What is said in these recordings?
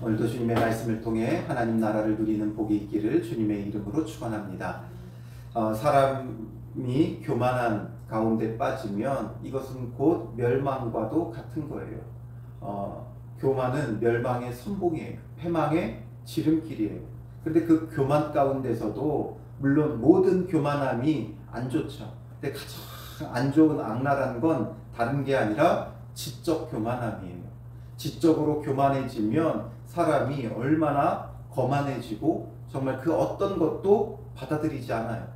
오늘도 주님의 말씀을 통해 하나님 나라를 누리는 복이 있기를 주님의 이름으로 축원합니다. 사람이 교만한 가운데 빠지면 이것은 곧 멸망과도 같은 거예요. 교만은 멸망의 선봉이에요. 패망의 지름길이에요. 그런데 그 교만 가운데서도 물론 모든 교만함이 안 좋죠. 근데 가장 안 좋은 악랄한 건 다른 게 아니라 지적 교만함이에요. 지적으로 교만해지면 사람이 얼마나 거만해지고 정말 그 어떤 것도 받아들이지 않아요.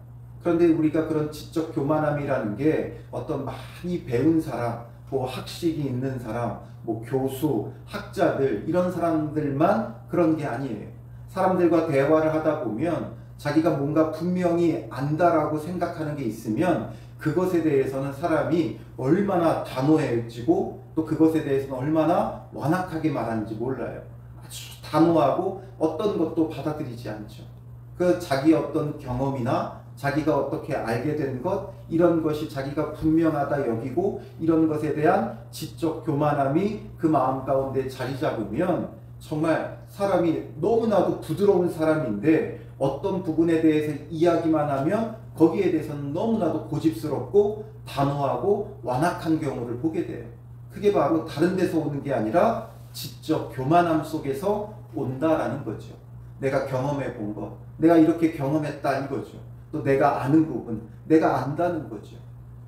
그런데 우리가 그런 지적 교만함이라는 게 어떤 많이 배운 사람, 뭐 학식이 있는 사람, 뭐 교수, 학자들 이런 사람들만 그런 게 아니에요. 사람들과 대화를 하다 보면 자기가 뭔가 분명히 안다라고 생각하는 게 있으면 그것에 대해서는 사람이 얼마나 단호해지고 또 그것에 대해서는 얼마나 완악하게 말하는지 몰라요. 아주 단호하고 어떤 것도 받아들이지 않죠. 그 자기 어떤 경험이나 자기가 어떻게 알게 된 것 이런 것이 자기가 분명하다 여기고 이런 것에 대한 지적 교만함이 그 마음 가운데 자리 잡으면 정말 사람이 너무나도 부드러운 사람인데 어떤 부분에 대해서 이야기만 하면 거기에 대해서는 너무나도 고집스럽고 단호하고 완악한 경우를 보게 돼요. 그게 바로 다른 데서 오는 게 아니라 지적 교만함 속에서 온다라는 거죠. 내가 경험해 본 것, 내가 이렇게 경험했다 이거죠. 또 내가 아는 부분, 내가 안다는 거죠.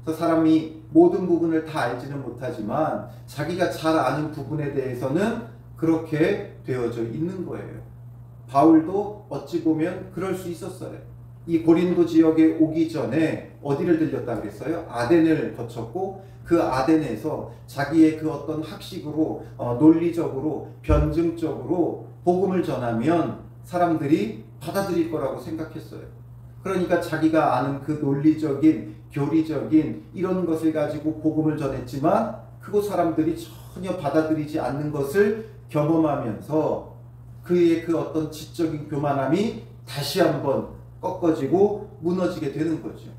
그래서 사람이 모든 부분을 다 알지는 못하지만 자기가 잘 아는 부분에 대해서는 그렇게 되어져 있는 거예요. 바울도 어찌 보면 그럴 수 있었어요. 이 고린도 지역에 오기 전에 어디를 들렸다 그랬어요? 아덴을 거쳤고 그 아덴에서 자기의 그 어떤 학식으로 논리적으로 변증적으로 복음을 전하면 사람들이 받아들일 거라고 생각했어요. 그러니까 자기가 아는 그 논리적인 교리적인 이런 것을 가지고 복음을 전했지만 그곳 사람들이 전혀 받아들이지 않는 것을 경험하면서 그의 그 어떤 지적인 교만함이 다시 한번 꺾어지고 무너지게 되는 거죠.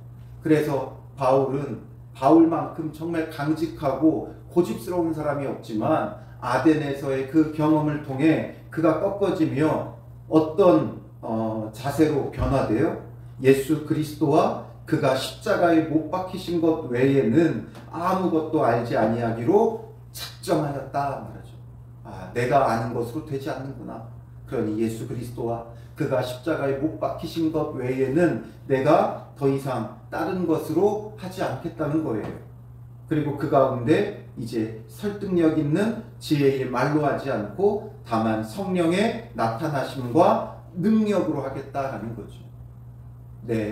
그래서 바울은 바울만큼 정말 강직하고 고집스러운 사람이 없지만 아덴에서의 그 경험을 통해 그가 꺾어지며 어떤 자세로 변화돼요? 예수 그리스도와 그가 십자가에 못 박히신 것 외에는 아무것도 알지 아니하기로 작정하였다 말하죠. 내가 아는 것으로 되지 않는구나. 그러니 예수 그리스도와 그가 십자가에 못 박히신 것 외에는 내가 더 이상 다른 것으로 하지 않겠다는 거예요. 그리고 그 가운데 이제 설득력 있는 지혜의 말로 하지 않고 다만 성령의 나타나심과 능력으로 하겠다라는 거죠.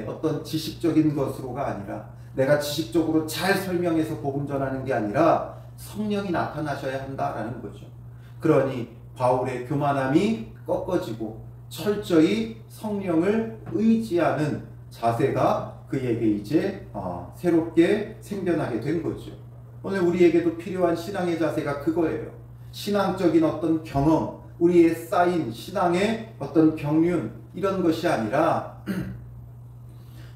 어떤 지식적인 것으로가 아니라 내가 지식적으로 잘 설명해서 복음 전하는 게 아니라 성령이 나타나셔야 한다라는 거죠. 그러니 바울의 교만함이 꺾어지고 철저히 성령을 의지하는 자세가 그에게 이제 새롭게 생겨나게 된 거죠. 오늘 우리에게도 필요한 신앙의 자세가 그거예요. 신앙적인 어떤 경험, 우리의 쌓인 신앙의 어떤 경륜 이런 것이 아니라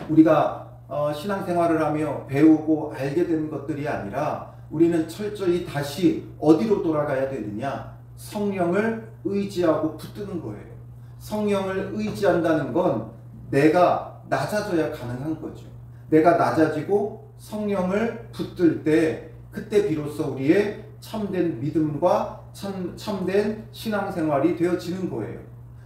우리가 신앙생활을 하며 배우고 알게 된 것들이 아니라 우리는 철저히 다시 어디로 돌아가야 되느냐? 성령을 의지하고 붙드는 거예요. 성령을 의지한다는 건 내가 낮아져야 가능한 거죠. 내가 낮아지고 성령을 붙들 때 그때 비로소 우리의 참된 믿음과 참된 신앙생활이 되어지는 거예요.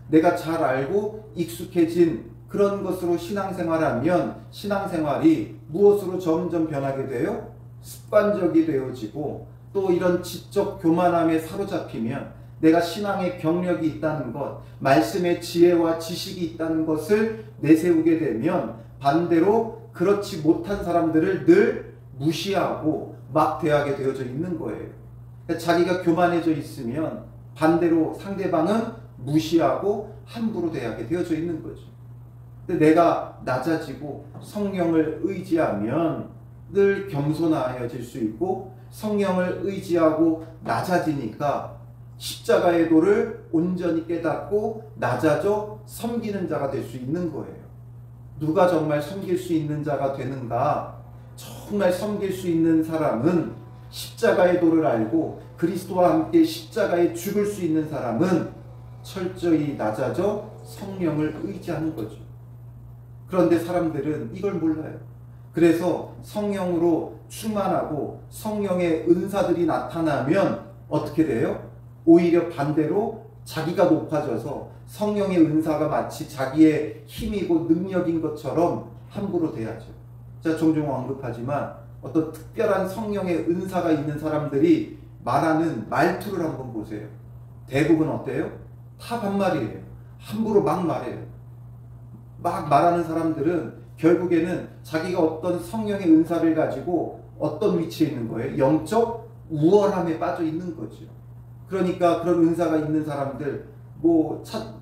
내가 잘 알고 익숙해진 그런 것으로 신앙생활하면 신앙생활이 무엇으로 점점 변하게 돼요? 습관적이 되어지고 또 이런 지적 교만함에 사로잡히면 내가 신앙의 경력이 있다는 것, 말씀의 지혜와 지식이 있다는 것을 내세우게 되면 반대로 그렇지 못한 사람들을 늘 무시하고 막 대하게 되어져 있는 거예요. 자기가 교만해져 있으면 반대로 상대방은 무시하고 함부로 대하게 되어져 있는 거죠. 근데 내가 낮아지고 성령을 의지하면 늘 겸손해질 수 있고 성령을 의지하고 낮아지니까 십자가의 도를 온전히 깨닫고 낮아져 섬기는 자가 될 수 있는 거예요. 누가 정말 섬길 수 있는 자가 되는가? 정말 섬길 수 있는 사람은 십자가의 도를 알고 그리스도와 함께 십자가에 죽을 수 있는 사람은 철저히 낮아져 성령을 의지하는 거죠. 그런데 사람들은 이걸 몰라요. 그래서 성령으로 충만하고 성령의 은사들이 나타나면 어떻게 돼요? 오히려 반대로 자기가 높아져서 성령의 은사가 마치 자기의 힘이고 능력인 것처럼 함부로 대하죠. 제가 종종 언급하지만 어떤 특별한 성령의 은사가 있는 사람들이 말하는 말투를 한번 보세요. 대부분 어때요? 다 반말이에요. 함부로 막 말해요. 막 말하는 사람들은 결국에는 자기가 어떤 성령의 은사를 가지고 어떤 위치에 있는 거예요? 영적 우월함에 빠져 있는 거죠. 그러니까 그런 은사가 있는 사람들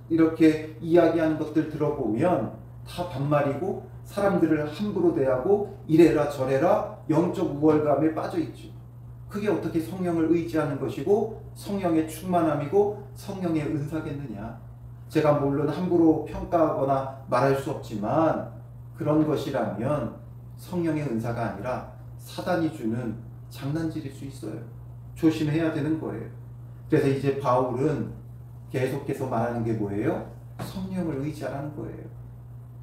이렇게 이야기하는 것들 들어보면 다 반말이고 사람들을 함부로 대하고 이래라 저래라 영적 우월감에 빠져 있죠. 그게 어떻게 성령을 의지하는 것이고 성령의 충만함이고 성령의 은사겠느냐. 제가 물론 함부로 평가하거나 말할 수 없지만 그런 것이라면 성령의 은사가 아니라 사단이 주는 장난질일 수 있어요. 조심해야 되는 거예요. 그래서 이제 바울은 계속해서 말하는 게 뭐예요? 성령을 의지하라는 거예요.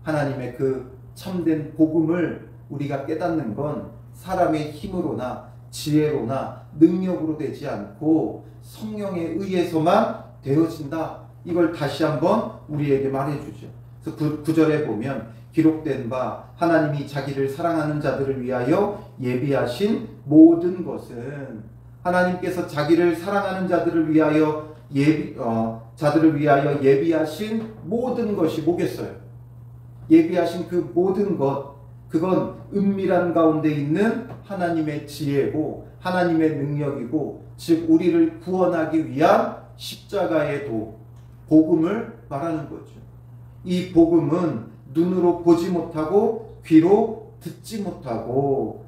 하나님의 그 참된 복음을 우리가 깨닫는 건 사람의 힘으로나 지혜로나 능력으로 되지 않고 성령에 의해서만 되어진다. 이걸 다시 한번 우리에게 말해주죠. 그래서 9절에 보면 기록된 바 하나님이 자기를 사랑하는 자들을 위하여 예비하신 모든 것은, 하나님께서 자기를 사랑하는 자들을 위하여 예비하신 모든 것이 뭐겠어요? 예비하신 그 모든 것, 그건 은밀한 가운데 있는 하나님의 지혜고 하나님의 능력이고, 즉 우리를 구원하기 위한 십자가의 복음을 말하는 거죠. 이 복음은 눈으로 보지 못하고 귀로 듣지 못하고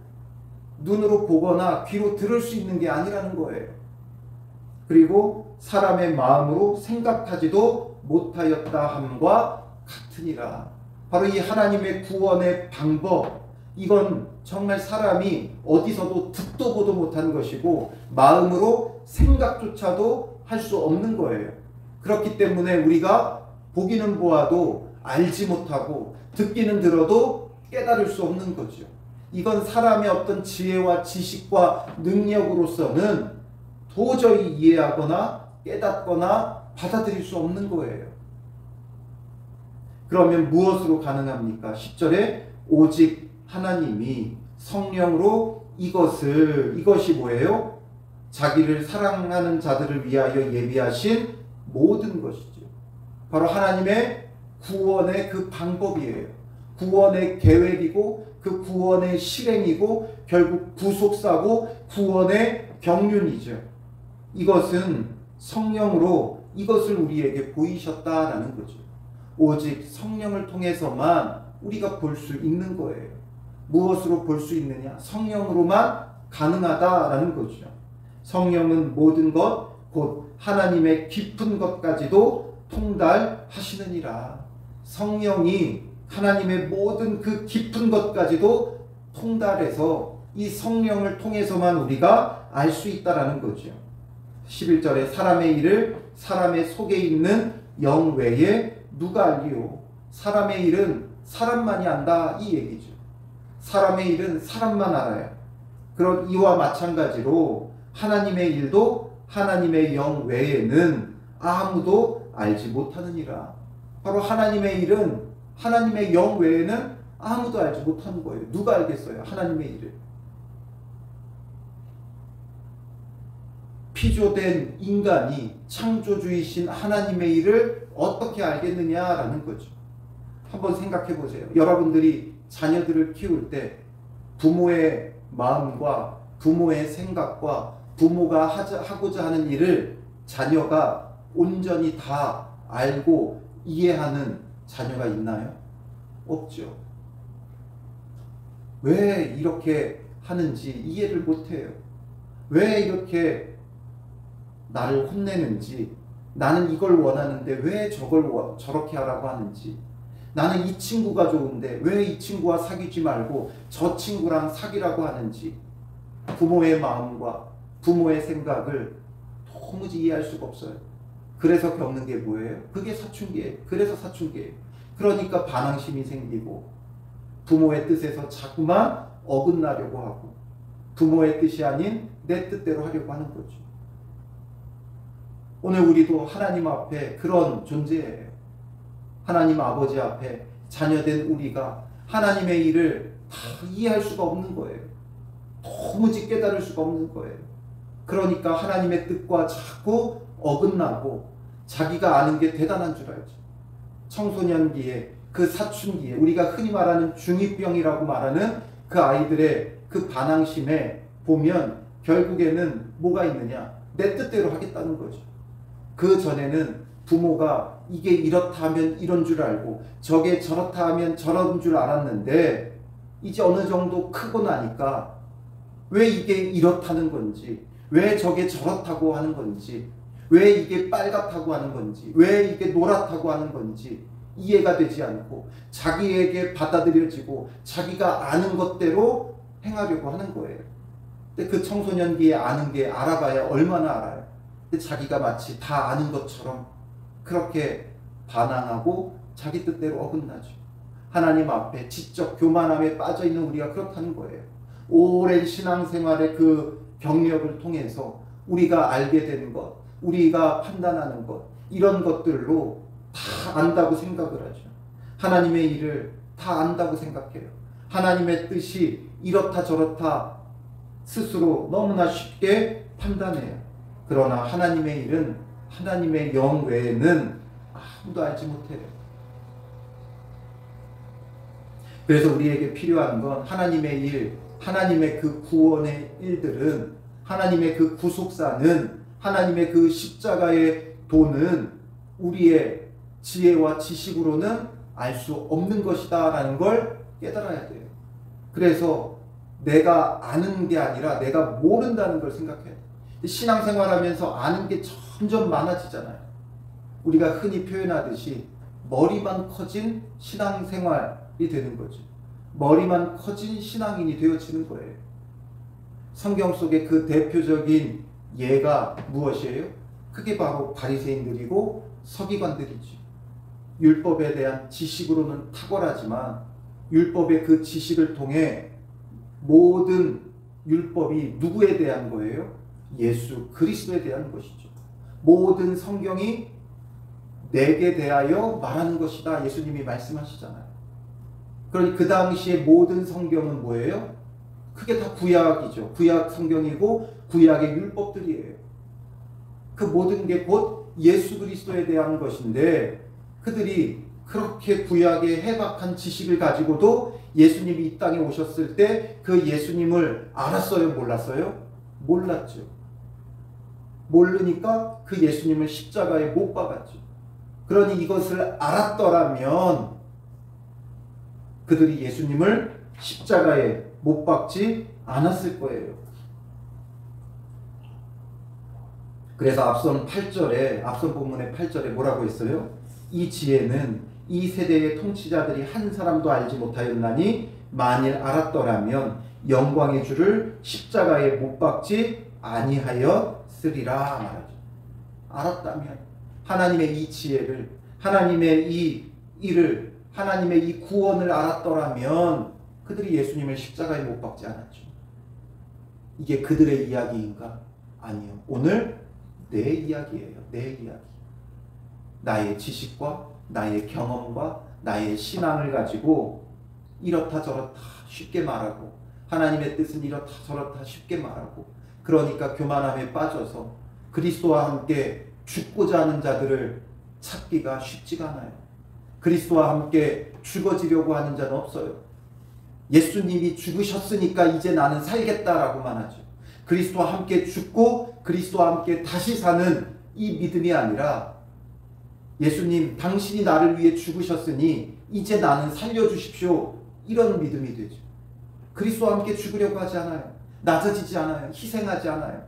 눈으로 보거나 귀로 들을 수 있는 게 아니라는 거예요. 그리고 사람의 마음으로 생각하지도 못하였다 함과 같으니라. 바로 이 하나님의 구원의 방법, 이건 정말 사람이 어디서도 듣도 보도 못한 것이고 마음으로 생각조차도 할 수 없는 거예요. 그렇기 때문에 우리가 보기는 보아도 알지 못하고 듣기는 들어도 깨달을 수 없는 거죠. 이건 사람의 어떤 지혜와 지식과 능력으로서는 도저히 이해하거나 깨닫거나 받아들일 수 없는 거예요. 그러면 무엇으로 가능합니까? 10절에 오직 하나님이 성령으로 이것이 뭐예요? 자기를 사랑하는 자들을 위하여 예비하신 모든 것이죠. 바로 하나님의 구원의 그 방법이에요. 구원의 계획이고 그 구원의 실행이고 결국 구속사고 구원의 경륜이죠. 이것은 성령으로 이것을 우리에게 보이셨다라는 거죠. 오직 성령을 통해서만 우리가 볼 수 있는 거예요. 무엇으로 볼 수 있느냐? 성령으로만 가능하다라는 거죠. 성령은 모든 것, 곧 하나님의 깊은 것까지도 통달하시느니라. 성령이 하나님의 모든 그 깊은 것까지도 통달해서 이 성령을 통해서만 우리가 알 수 있다라는 거죠. 11절에 사람의 일을 사람의 속에 있는 영 외에 누가 알리오? 사람의 일은 사람만이 안다, 이 얘기죠. 사람의 일은 사람만 알아요. 그런 이와 마찬가지로 하나님의 일도 하나님의 영 외에는 아무도 알지 못하느니라. 바로 하나님의 일은 하나님의 영 외에는 아무도 알지 못하는 거예요. 누가 알겠어요? 하나님의 일을. 피조된 인간이 창조주이신 하나님의 일을 어떻게 알겠느냐라는 거죠. 한번 생각해 보세요. 여러분들이 자녀들을 키울 때 부모의 마음과 부모의 생각과 부모가 하고자 하는 일을 자녀가 온전히 다 알고 이해하는 자녀가 있나요? 없죠. 왜 이렇게 하는지 이해를 못해요. 왜 이렇게 나를 혼내는지, 나는 이걸 원하는데 왜 저렇게 하라고 하는지, 나는 이 친구가 좋은데 왜 이 친구와 사귀지 말고 저 친구랑 사귀라고 하는지, 부모의 마음과 부모의 생각을 도무지 이해할 수가 없어요. 그래서 겪는 게 뭐예요? 그게 사춘기예요. 그래서 사춘기예요. 그러니까 반항심이 생기고 부모의 뜻에서 자꾸만 어긋나려고 하고 부모의 뜻이 아닌 내 뜻대로 하려고 하는 거죠. 오늘 우리도 하나님 앞에 그런 존재예요. 하나님 아버지 앞에 자녀된 우리가 하나님의 일을 다 이해할 수가 없는 거예요. 도무지 깨달을 수가 없는 거예요. 그러니까 하나님의 뜻과 자꾸 어긋나고 자기가 아는 게 대단한 줄 알죠. 청소년기에 그 사춘기에 우리가 흔히 말하는 중2병이라고 말하는 그 아이들의 그 반항심에 보면 결국에는 뭐가 있느냐? 내 뜻대로 하겠다는 거죠. 그 전에는 부모가 이게 이렇다 하면 이런 줄 알고 저게 저렇다 하면 저런 줄 알았는데 이제 어느 정도 크고 나니까 왜 이게 이렇다는 건지, 왜 저게 저렇다고 하는 건지, 왜 이게 빨갛다고 하는 건지, 왜 이게 노랗다고 하는 건지 이해가 되지 않고 자기에게 받아들여지고 자기가 아는 것대로 행하려고 하는 거예요. 근데 그 청소년기에 아는 게 알아봐야 얼마나 알아요. 근데 자기가 마치 다 아는 것처럼 그렇게 반항하고 자기 뜻대로 어긋나죠. 하나님 앞에 지적 교만함에 빠져있는 우리가 그렇다는 거예요. 오랜 신앙생활의 그 경력을 통해서 우리가 알게 되는 것, 우리가 판단하는 것, 이런 것들로 다 안다고 생각을 하죠. 하나님의 일을 다 안다고 생각해요. 하나님의 뜻이 이렇다 저렇다 스스로 너무나 쉽게 판단해요. 그러나 하나님의 일은 하나님의 영 외에는 아무도 알지 못해요. 그래서 우리에게 필요한 건 하나님의 일, 하나님의 그 구원의 일들은, 하나님의 그 구속사는, 하나님의 그 십자가의 도는 우리의 지혜와 지식으로는 알 수 없는 것이다 라는 걸 깨달아야 돼요. 그래서 내가 아는 게 아니라 내가 모른다는 걸 생각해야 돼요. 신앙생활하면서 아는 게 점점 많아지잖아요. 우리가 흔히 표현하듯이 머리만 커진 신앙생활이 되는 거죠. 머리만 커진 신앙인이 되어지는 거예요. 성경 속의 그 대표적인 예가 무엇이에요? 그게 바로 바리새인들이고 서기관들이지. 율법에 대한 지식으로는 탁월하지만 율법의 그 지식을 통해 모든 율법이 누구에 대한 거예요? 예수 그리스도에 대한 것이죠. 모든 성경이 내게 대하여 말하는 것이다. 예수님이 말씀하시잖아요. 그러니 그 당시에 모든 성경은 뭐예요? 그게 다 구약이죠. 구약 성경이고 구약의 율법들이에요. 그 모든 게 곧 예수 그리스도에 대한 것인데 그들이 그렇게 구약의 해박한 지식을 가지고도 예수님이 이 땅에 오셨을 때 그 예수님을 알았어요? 몰랐어요? 몰랐죠. 모르니까 그 예수님을 십자가에 못 박았죠. 그러니 이것을 알았더라면 그들이 예수님을 십자가에 못 박지 않았을 거예요. 그래서 앞선 본문의 8절에 뭐라고 했어요? 이 지혜는 이 세대의 통치자들이 한 사람도 알지 못하였나니 만일 알았더라면 영광의 주를 십자가에 못 박지 아니하였으리라 말하죠. 알았다면 하나님의 이 지혜를, 하나님의 이 일을, 하나님의 이 구원을 알았더라면 그들이 예수님을 십자가에 못 박지 않았죠. 이게 그들의 이야기인가? 아니요. 오늘 내 이야기예요. 내 이야기. 나의 지식과 나의 경험과 나의 신앙을 가지고 이렇다 저렇다 쉽게 말하고 하나님의 뜻은 이렇다 저렇다 쉽게 말하고 그러니까 교만함에 빠져서 그리스도와 함께 죽고자 하는 자들을 찾기가 쉽지가 않아요. 그리스도와 함께 죽어지려고 하는 자는 없어요. 예수님이 죽으셨으니까 이제 나는 살겠다라고만 하죠. 그리스도와 함께 죽고 그리스도와 함께 다시 사는 이 믿음이 아니라 예수님 당신이 나를 위해 죽으셨으니 이제 나는 살려주십시오. 이런 믿음이 되죠. 그리스도와 함께 죽으려고 하지 않아요. 낮아지지 않아요. 희생하지 않아요.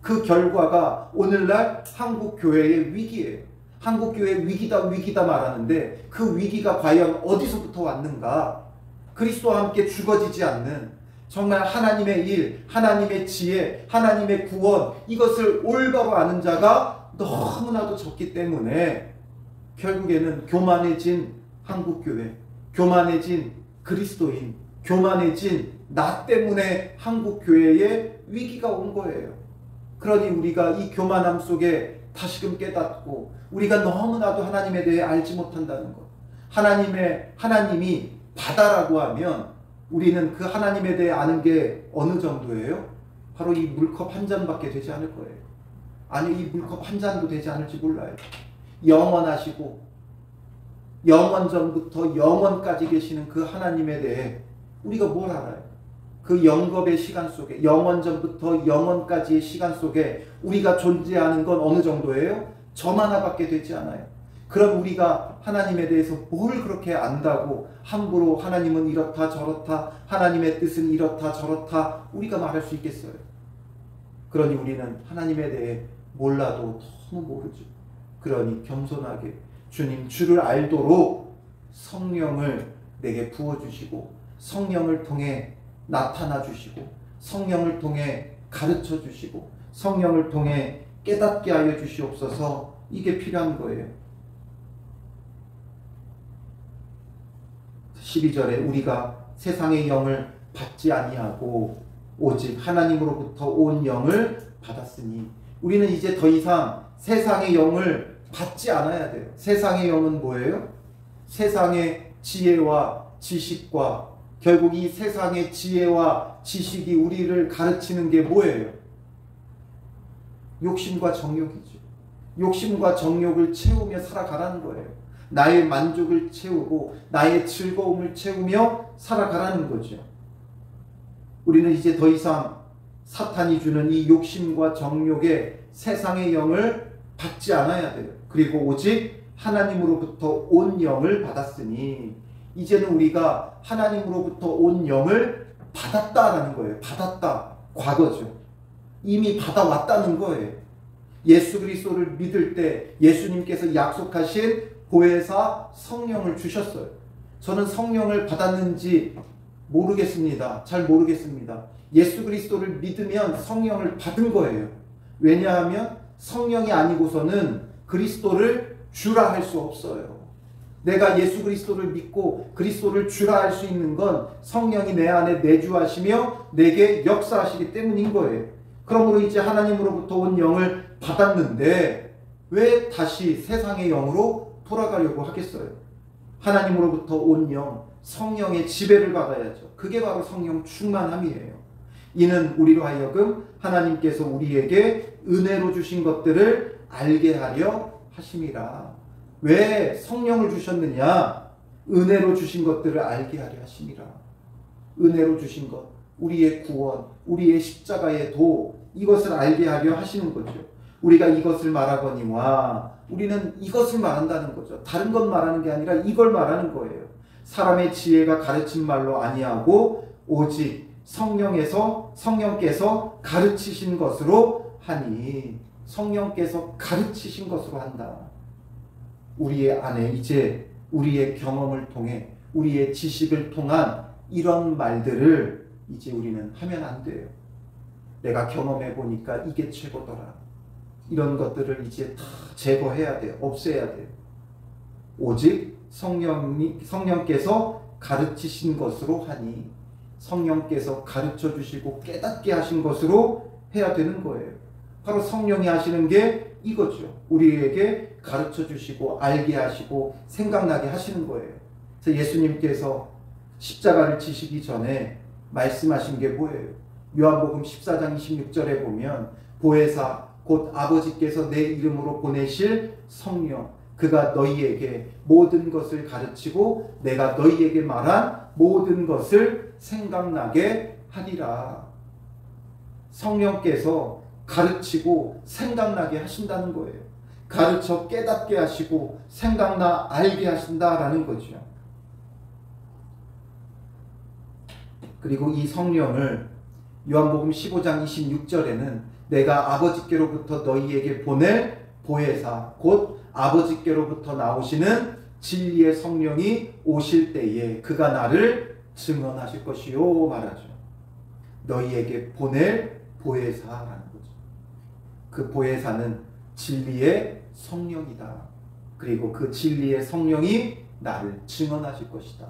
그 결과가 오늘날 한국교회의 위기예요. 한국교회 위기다 말하는데 그 위기가 과연 어디서부터 왔는가? 그리스도와 함께 죽어지지 않는 정말 하나님의 일, 하나님의 지혜, 하나님의 구원 이것을 올바로 아는 자가 너무나도 적기 때문에 결국에는 교만해진 한국교회, 교만해진 그리스도인, 교만해진 나 때문에 한국교회에 위기가 온 거예요. 그러니 우리가 이 교만함 속에 다시금 깨닫고 우리가 너무나도 하나님에 대해 알지 못한다는 것. 하나님이 바다라고 하면 우리는 그 하나님에 대해 아는 게 어느 정도예요? 바로 이 물컵 한 잔밖에 되지 않을 거예요. 아니, 이 물컵 한 잔도 되지 않을지 몰라요. 영원하시고 영원 전부터 영원까지 계시는 그 하나님에 대해 우리가 뭘 알아요? 그 영겁의 시간 속에, 영원 전부터 영원까지의 시간 속에 우리가 존재하는 건 어느 정도예요? 점 하나밖에 되지 않아요. 그럼 우리가 하나님에 대해서 뭘 그렇게 안다고 함부로 하나님은 이렇다 저렇다, 하나님의 뜻은 이렇다 저렇다 우리가 말할 수 있겠어요? 그러니 우리는 하나님에 대해 몰라도 너무 모르죠. 그러니 겸손하게 주님 주를 알도록 성령을 내게 부어주시고 성령을 통해 나타나 주시고 성령을 통해 가르쳐 주시고 성령을 통해 깨닫게 하여 주시옵소서. 이게 필요한 거예요. 12절에 우리가 세상의 영을 받지 아니하고 오직 하나님으로부터 온 영을 받았으니 우리는 이제 더 이상 세상의 영을 받지 않아야 돼요. 세상의 영은 뭐예요? 세상의 지혜와 지식과 결국 이 세상의 지혜와 지식이 우리를 가르치는 게 뭐예요? 욕심과 정욕이죠. 욕심과 정욕을 채우며 살아가라는 거예요. 나의 만족을 채우고 나의 즐거움을 채우며 살아가라는 거죠. 우리는 이제 더 이상 사탄이 주는 이 욕심과 정욕의 세상의 영을 받지 않아야 돼요. 그리고 오직 하나님으로부터 온 영을 받았으니 이제는 우리가 하나님으로부터 온 영을 받았다라는 거예요. 받았다. 과거죠. 이미 받아왔다는 거예요. 예수 그리스도를 믿을 때 예수님께서 약속하신 보혜사 성령을 주셨어요. 저는 성령을 받았는지 모르겠습니다. 잘 모르겠습니다. 예수 그리스도를 믿으면 성령을 받은 거예요. 왜냐하면 성령이 아니고서는 그리스도를 주라 할 수 없어요. 내가 예수 그리스도를 믿고 그리스도를 주라 할 수 있는 건 성령이 내 안에 내주하시며 내게 역사하시기 때문인 거예요. 그러므로 이제 하나님으로부터 온 영을 받았는데 왜 다시 세상의 영으로 돌아가려고 하겠어요? 하나님으로부터 온 영, 성령의 지배를 받아야죠. 그게 바로 성령 충만함이에요. 이는 우리로 하여금 하나님께서 우리에게 은혜로 주신 것들을 알게 하려 하심이라. 왜 성령을 주셨느냐? 은혜로 주신 것들을 알게 하려 하심이라. 은혜로 주신 것, 우리의 구원, 우리의 십자가의 도, 이것을 알게 하려 하시는 거죠. 우리가 이것을 말하거니와 우리는 이것을 말한다는 거죠. 다른 것 말하는 게 아니라 이걸 말하는 거예요. 사람의 지혜가 가르친 말로 아니하고 오직 성령께서 가르치신 것으로 하니, 성령께서 가르치신 것으로 한다. 우리의 안에 이제 우리의 경험을 통해 우리의 지식을 통한 이런 말들을 이제 우리는 하면 안 돼요. 내가 경험해 보니까 이게 최고더라. 이런 것들을 이제 다 제거해야 돼요. 없애야 돼요. 오직 성령께서 가르치신 것으로 하니, 성령께서 가르쳐 주시고 깨닫게 하신 것으로 해야 되는 거예요. 바로 성령이 하시는 게 이거죠. 우리에게 가르쳐 주시고 알게 하시고 생각나게 하시는 거예요. 그래서 예수님께서 십자가를 지시기 전에 말씀하신 게 뭐예요? 요한복음 14장 26절에 보면 보혜사 곧 아버지께서 내 이름으로 보내실 성령, 그가 너희에게 모든 것을 가르치고 내가 너희에게 말한 모든 것을 생각나게 하리라. 성령께서 가르치고 생각나게 하신다는 거예요. 가르쳐 깨닫게 하시고 생각나 알게 하신다라는 거죠. 그리고 이 성령을 요한복음 15장 26절에는 내가 아버지께로부터 너희에게 보낼 보혜사 곧 아버지께로부터 나오시는 진리의 성령이 오실 때에 그가 나를 증언하실 것이요 말하죠. 너희에게 보낼 보혜사라는 거죠. 그 보혜사는 진리의 성령이다. 그리고 그 진리의 성령이 나를 증언하실 것이다.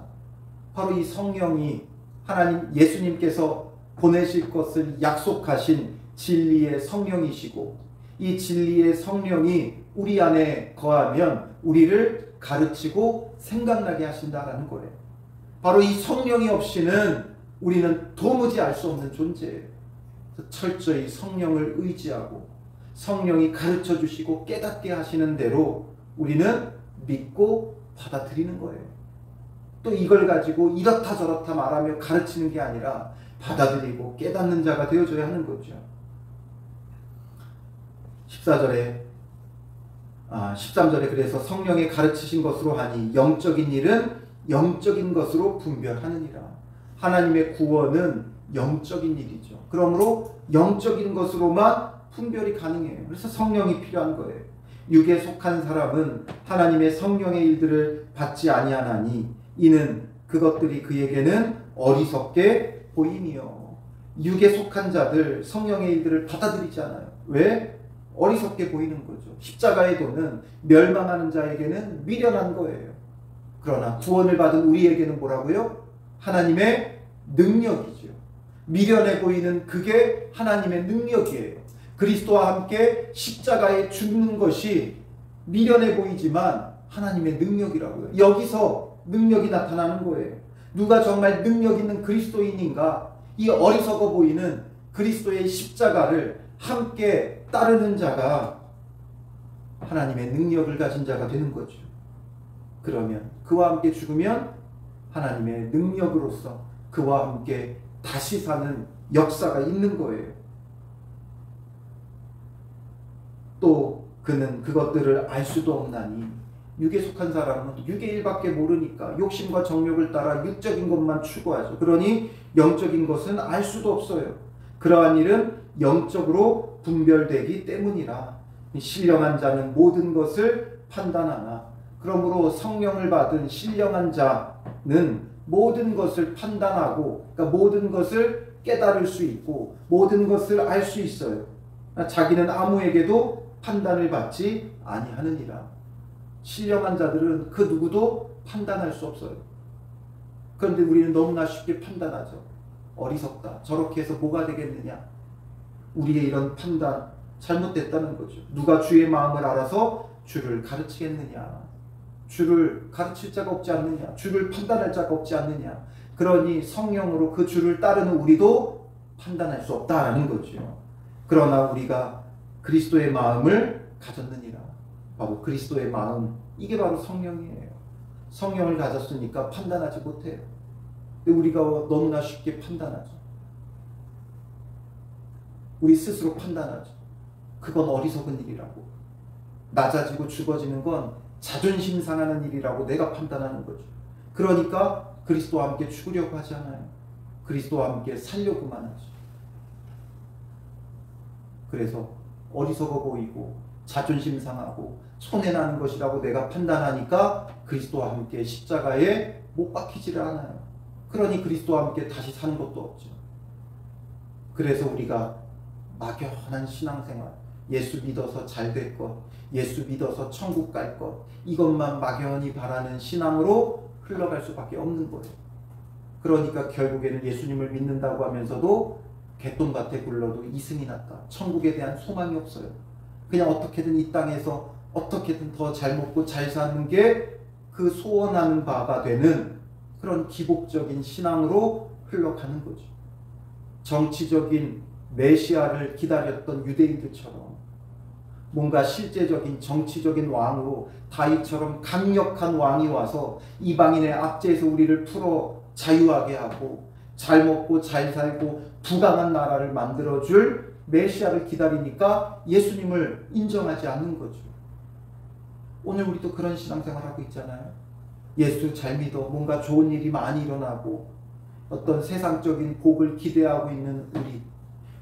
바로 이 성령이 하나님 예수님께서 보내실 것을 약속하신 진리의 성령이시고, 이 진리의 성령이 우리 안에 거하면 우리를 가르치고 생각나게 하신다라는 거예요. 바로 이 성령이 없이는 우리는 도무지 알 수 없는 존재예요. 철저히 성령을 의지하고 성령이 가르쳐 주시고 깨닫게 하시는 대로 우리는 믿고 받아들이는 거예요. 또 이걸 가지고 이렇다 저렇다 말하며 가르치는 게 아니라 받아들이고 깨닫는 자가 되어줘야 하는 거죠. 13절에 그래서 성령이 가르치신 것으로 하니 영적인 일은 영적인 것으로 분별하느니라. 하나님의 구원은 영적인 일이죠. 그러므로 영적인 것으로만 분별이 가능해요. 그래서 성령이 필요한 거예요. 육에 속한 사람은 하나님의 성령의 일들을 받지 아니하나니 이는 그것들이 그에게는 어리석게 보임이요. 육에 속한 자들 성령의 일들을 받아들이지 않아요. 왜? 어리석게 보이는 거죠. 십자가의 도는 멸망하는 자에게는 미련한 거예요. 그러나 구원을 받은 우리에게는 뭐라고요? 하나님의 능력이죠. 미련해 보이는 그게 하나님의 능력이에요. 그리스도와 함께 십자가에 죽는 것이 미련해 보이지만 하나님의 능력이라고요. 여기서 능력이 나타나는 거예요. 누가 정말 능력 있는 그리스도인인가? 이 어리석어 보이는 그리스도의 십자가를 함께 따르는 자가 하나님의 능력을 가진 자가 되는 거죠. 그러면 그와 함께 죽으면 하나님의 능력으로서 그와 함께 다시 사는 역사가 있는 거예요. 또 그는 그것들을 알 수도 없나니 육에 속한 사람은 육의 일밖에 모르니까 욕심과 정욕을 따라 육적인 것만 추구하죠. 그러니 영적인 것은 알 수도 없어요. 그러한 일은 영적으로 분별되기 때문이라. 신령한 자는 모든 것을 판단하나 그러므로 성령을 받은 신령한 자는 모든 것을 판단하고, 그러니까 모든 것을 깨달을 수 있고 모든 것을 알 수 있어요. 자기는 아무에게도 판단을 받지 아니하느니라. 신령한 자들은 그 누구도 판단할 수 없어요. 그런데 우리는 너무나 쉽게 판단하죠. 어리석다. 저렇게 해서 뭐가 되겠느냐. 우리의 이런 판단 잘못됐다는 거죠. 누가 주의 마음을 알아서 주를 가르치겠느냐. 주를 가르칠 자가 없지 않느냐. 주를 판단할 자가 없지 않느냐. 그러니 성령으로 그 주를 따르는 우리도 판단할 수 없다는 거죠. 그러나 우리가 그리스도의 마음을 가졌느니라. 바로 그리스도의 마음, 이게 바로 성령이에요. 성령을 가졌으니까 판단하지 못해요. 근데 우리가 너무나 쉽게 판단하죠. 우리 스스로 판단하죠. 그건 어리석은 일이라고. 낮아지고 죽어지는 건 자존심 상하는 일이라고 내가 판단하는 거죠. 그러니까 그리스도와 함께 죽으려고 하지 않아요. 그리스도와 함께 살려고만 하죠. 그래서 어리석어 보이고 자존심 상하고 손해나는 것이라고 내가 판단하니까 그리스도와 함께 십자가에 못 박히지를 않아요. 그러니 그리스도와 함께 다시 사는 것도 없죠. 그래서 우리가 막연한 신앙생활, 예수 믿어서 잘 될 것, 예수 믿어서 천국 갈 것, 이것만 막연히 바라는 신앙으로 흘러갈 수밖에 없는 거예요. 그러니까 결국에는 예수님을 믿는다고 하면서도 개똥밭에 굴러도 이승이 났다. 천국에 대한 소망이 없어요. 그냥 어떻게든 이 땅에서 어떻게든 더 잘 먹고 잘 사는 게 그 소원하는 바가 되는 그런 기복적인 신앙으로 흘러가는 거죠. 정치적인 메시아를 기다렸던 유대인들처럼 뭔가 실제적인 정치적인 왕으로 다윗처럼 강력한 왕이 와서 이방인의 압제에서 우리를 풀어 자유하게 하고 잘 먹고 잘 살고 부강한 나라를 만들어줄 메시아를 기다리니까 예수님을 인정하지 않는 거죠. 오늘 우리도 그런 신앙생활하고 있잖아요. 예수 잘 믿어 뭔가 좋은 일이 많이 일어나고 어떤 세상적인 복을 기대하고 있는 우리,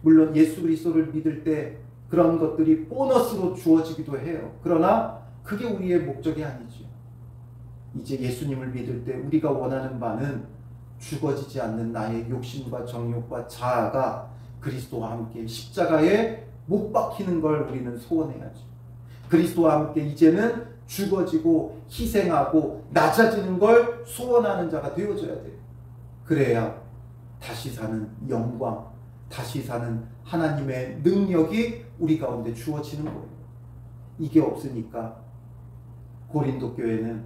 물론 예수 그리스도를 믿을 때 그런 것들이 보너스로 주어지기도 해요. 그러나 그게 우리의 목적이 아니죠. 이제 예수님을 믿을 때 우리가 원하는 바는 죽어지지 않는 나의 욕심과 정욕과 자아가 그리스도와 함께 십자가에 못 박히는 걸 우리는 소원해야죠. 그리스도와 함께 이제는 죽어지고 희생하고 낮아지는 걸 소원하는 자가 되어져야 돼요. 그래야 다시 사는 영광, 다시 사는 하나님의 능력이 우리 가운데 주어지는 거예요. 이게 없으니까 고린도 교회는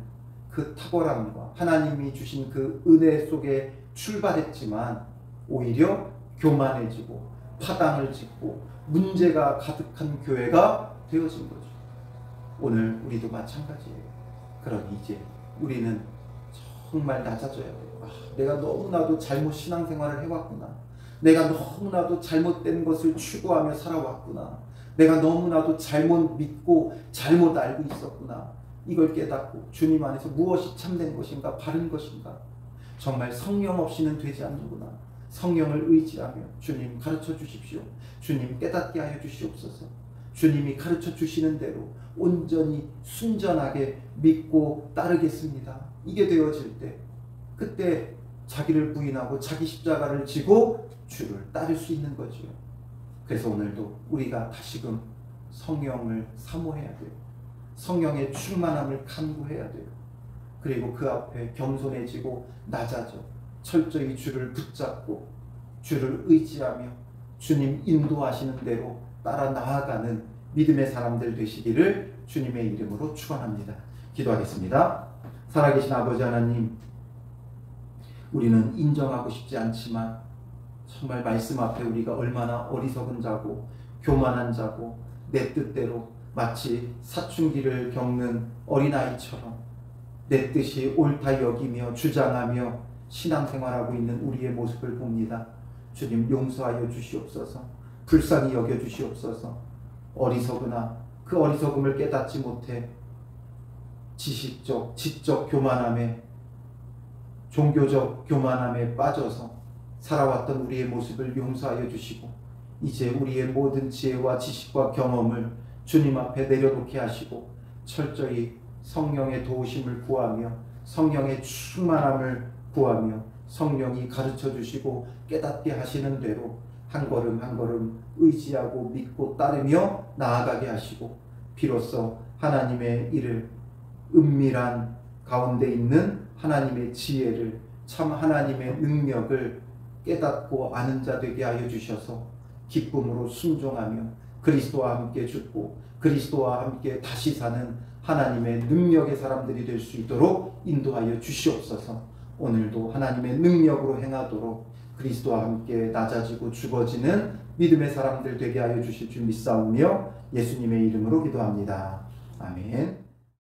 그 탁월함과 하나님이 주신 그 은혜 속에 출발했지만 오히려 교만해지고 파당을 짓고 문제가 가득한 교회가 되어진 거죠. 오늘 우리도 마찬가지예요. 그러니 이제 우리는 정말 낮아져야 돼요. 내가 너무나도 잘못 신앙생활을 해왔구나. 내가 너무나도 잘못된 것을 추구하며 살아왔구나. 내가 너무나도 잘못 믿고 잘못 알고 있었구나. 이걸 깨닫고 주님 안에서 무엇이 참된 것인가, 바른 것인가. 정말 성령 없이는 되지 않는구나. 성령을 의지하며 주님 가르쳐 주십시오. 주님 깨닫게 하여 주시옵소서. 주님이 가르쳐 주시는 대로 온전히 순전하게 믿고 따르겠습니다. 이게 되어질 때 그때 자기를 부인하고 자기 십자가를 지고 주를 따를 수 있는 거지요. 그래서 오늘도 우리가 다시금 성령을 사모해야 돼요. 성령의 충만함을 간구해야 돼요. 그리고 그 앞에 겸손해지고 낮아져 철저히 주를 붙잡고 주를 의지하며 주님 인도하시는 대로 따라 나아가는 믿음의 사람들 되시기를 주님의 이름으로 축원합니다. 기도하겠습니다. 살아계신 아버지 하나님, 우리는 인정하고 싶지 않지만 정말 말씀 앞에 우리가 얼마나 어리석은 자고 교만한 자고 내 뜻대로 마치 사춘기를 겪는 어린아이처럼 내 뜻이 옳다 여기며 주장하며 신앙생활하고 있는 우리의 모습을 봅니다. 주님 용서하여 주시옵소서. 불쌍히 여겨 주시옵소서. 어리석으나 그 어리석음을 깨닫지 못해 지식적, 지적 교만함에 종교적 교만함에 빠져서 살아왔던 우리의 모습을 용서하여 주시고 이제 우리의 모든 지혜와 지식과 경험을 주님 앞에 내려놓게 하시고 철저히 성령의 도우심을 구하며 성령의 충만함을 구하며 성령이 가르쳐 주시고 깨닫게 하시는 대로 한 걸음 한 걸음 의지하고 믿고 따르며 나아가게 하시고 비로소 하나님의 일을 은밀한 가운데 있는 하나님의 지혜를 참 하나님의 능력을 깨닫고 아는 자 되게 하여 주셔서 기쁨으로 순종하며 그리스도와 함께 죽고 그리스도와 함께 다시 사는 하나님의 능력의 사람들이 될 수 있도록 인도하여 주시옵소서. 오늘도 하나님의 능력으로 행하도록 그리스도와 함께 낮아지고 죽어지는 믿음의 사람들 되게 하여 주실 줄 믿사오며 예수님의 이름으로 기도합니다. 아멘.